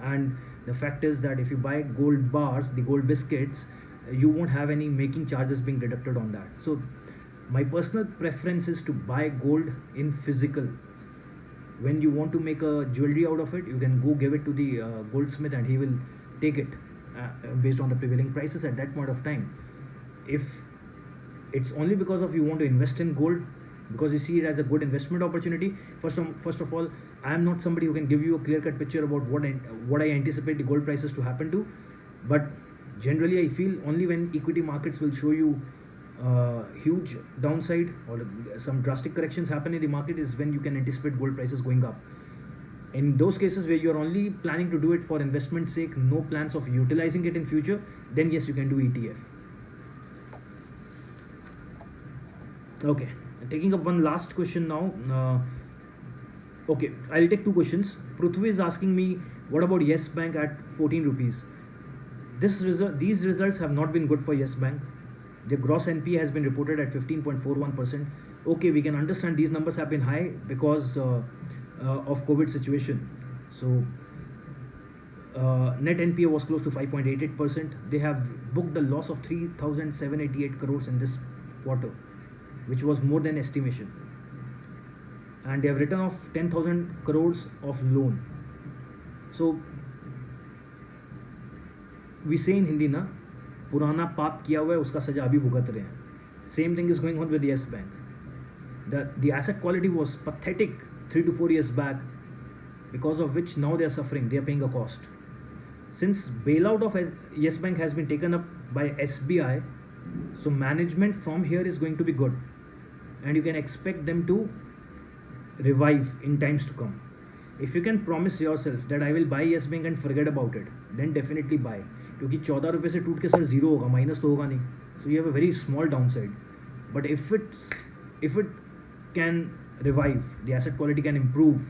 and the fact is that if you buy gold bars, the gold biscuits, you won't have any making charges being deducted on that. So my personal preference is to buy gold in physical. When you want to make a jewelry out of it, you can go give it to the goldsmith and he will take it based on the prevailing prices at that point of time. If it's only because of you want to invest in gold, because you see it as a good investment opportunity, first of all, I am not somebody who can give you a clear-cut picture about what I anticipate the gold prices to happen to. But generally, I feel only when equity markets will show you huge downside or some drastic corrections happen in the market is when you can anticipate gold prices going up. In those cases where you're only planning to do it for investment sake, no plans of utilizing it in future, then yes, you can do ETF. Okay, taking up one last question now. Okay, I'll take two questions. Prithvi is asking me, what about Yes Bank at 14 rupees? These results have not been good for Yes Bank. The gross NPA has been reported at 15.41%. Okay, we can understand these numbers have been high because of COVID situation. So net NPA was close to 5.88%. They have booked a loss of 3,788 crores in this quarter, which was more than estimation. and they have written off 10,000 crores of loan. So we say in Hindi na, पुराना पाप किया हुआ है उसका सजा अभी भुगत रहे हैं. Same thing is going on with Yes Bank. The asset quality was pathetic 3 to 4 years back, because of which now they are suffering. They are paying a cost. Since bailout of Yes Bank has been taken up by SBI, so management from here is going to be good, and you can expect them to revive in times to come. If you can promise yourself that I will buy Yes Bank and forget about it, then definitely buy. क्योंकि 14 रुपये से टूट के sir zero होगा, minus तो होगा नहीं. So you have a very small downside. But if it can revive, the asset quality can improve,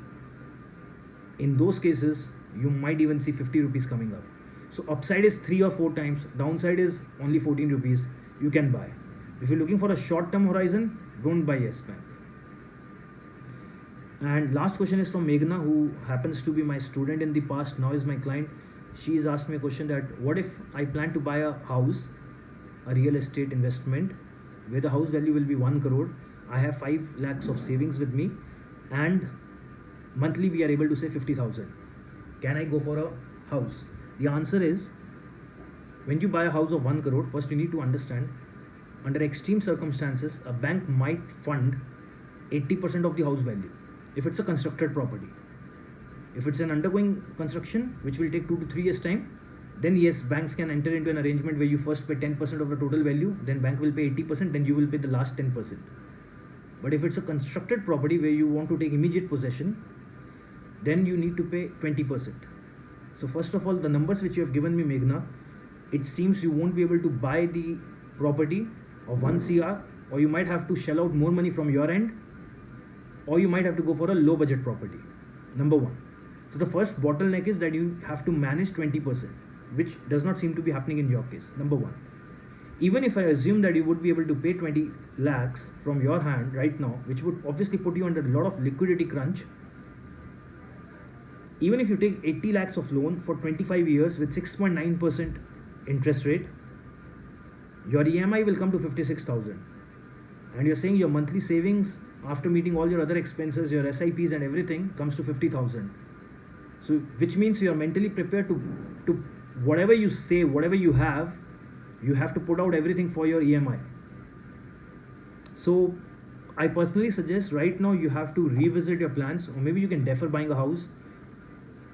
in those cases you might even see 50 rupees coming up. So upside is 3 or 4 times, downside is only 14 rupees. You can buy. If you're looking for a short term horizon, don't buy Yes Bank. And last question is from Meghna, who happens to be my student in the past, now is my client. She's asked me a question that what if I plan to buy a house, a real estate investment, where the house value will be 1 crore. I have 5 lakhs of savings with me, and monthly we are able to save 50,000. Can I go for a house? The answer is, when you buy a house of 1 crore, first you need to understand, under extreme circumstances, a bank might fund 80% of the house value if it's a constructed property. If it's an undergoing construction, which will take 2 to 3 years time, then yes, banks can enter into an arrangement where you first pay 10% of the total value, then bank will pay 80%, then you will pay the last 10%. But if it's a constructed property where you want to take immediate possession, then you need to pay 20%. So first of all, the numbers which you have given me, Meghna, it seems you won't be able to buy the property of 1 CR, or you might have to shell out more money from your end, or you might have to go for a low budget property. Number one. So the first bottleneck is that you have to manage 20%, which does not seem to be happening in your case. Number one. Even if I assume that you would be able to pay 20 lakhs from your hand right now, which would obviously put you under a lot of liquidity crunch, even if you take 80 lakhs of loan for 25 years with 6.9% interest rate, your EMI will come to 56,000. And you're saying your monthly savings after meeting all your other expenses, your SIPs and everything, comes to 50,000. So which means you are mentally prepared to whatever you save, whatever you have to put out everything for your EMI. So I personally suggest right now you have to revisit your plans, or maybe you can defer buying a house.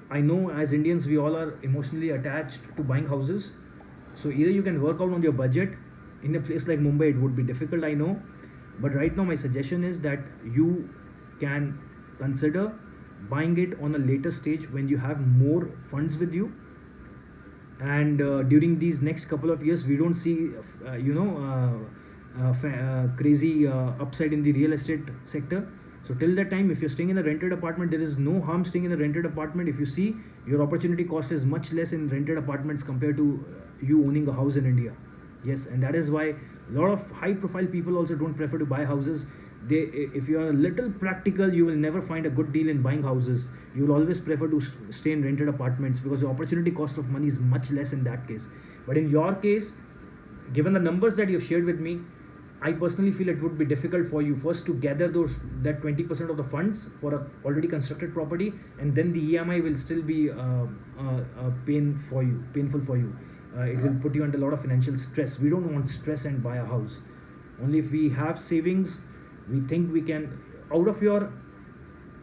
I know as Indians we all are emotionally attached to buying houses. So either you can work out on your budget. In a place like Mumbai it would be difficult, I know. But right now my suggestion is that you can consider buying it on a later stage when you have more funds with you. And during these next couple of years, we don't see, crazy upside in the real estate sector. So till that time, if you're staying in a rented apartment, there is no harm staying in a rented apartment. If you see, your opportunity cost is much less in rented apartments compared to you owning a house in India. Yes, and that is why a lot of high-profile people also don't prefer to buy houses. If you are a little practical, you will never find a good deal in buying houses. You will always prefer to stay in rented apartments because the opportunity cost of money is much less in that case. But in your case, given the numbers that you've shared with me, I personally feel it would be difficult for you first to gather that 20% of the funds for a already constructed property, and then the EMI will still be painful for you. It will put you under a lot of financial stress. We don't want stress and buy a house. Only if we have savings, we think we can, out of your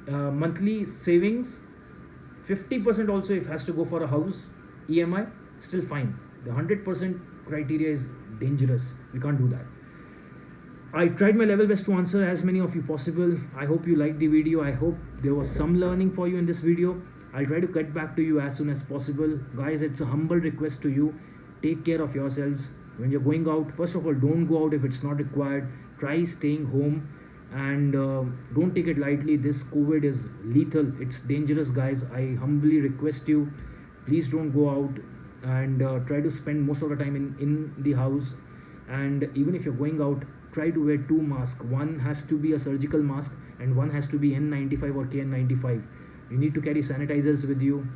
monthly savings, 50% also if has to go for a house EMI, still fine. The 100% criteria is dangerous. We can't do that. I tried my level best to answer as many of you possible. I hope you liked the video. I hope there was some learning for you in this video. I'll try to get back to you as soon as possible. Guys, it's a humble request to you. Take care of yourselves. When you're going out, first of all, don't go out if it's not required. Try staying home, and don't take it lightly. This COVID is lethal. It's dangerous, guys. I humbly request you, please don't go out, and try to spend most of the time in the house. And even if you're going out, try to wear 2 masks. One has to be a surgical mask and one has to be N95 or KN95. You need to carry sanitizers with you,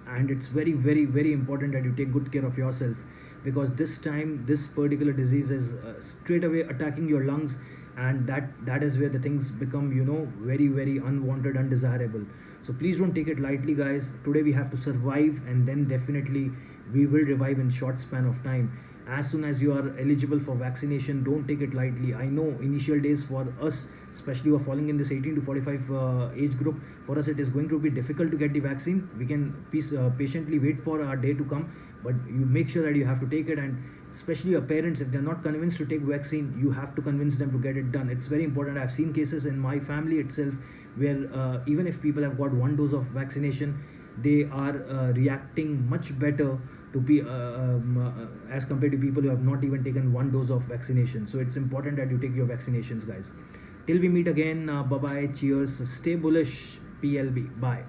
and it's very, very, very important that you take good care of yourself, because this time this particular disease is straight away attacking your lungs. and that is where the things become, you know, very very unwanted, undesirable. So please don't take it lightly, guys. Today we have to survive, and then definitely we will revive in short span of time. As soon as you are eligible for vaccination, don't take it lightly. I know initial days for us, especially who are falling in this 18 to 45 age group, for us it is going to be difficult to get the vaccine. We can patiently wait for our day to come, but you make sure that you have to take it. And especially your parents, if they're not convinced to take vaccine, you have to convince them to get it done. It's very important. I've seen cases in my family itself where even if people have got one dose of vaccination, they are reacting much better to be as compared to people who have not even taken one dose of vaccination. So it's important that you take your vaccinations, guys. Till we meet again, bye bye, cheers, stay bullish, PLB, bye.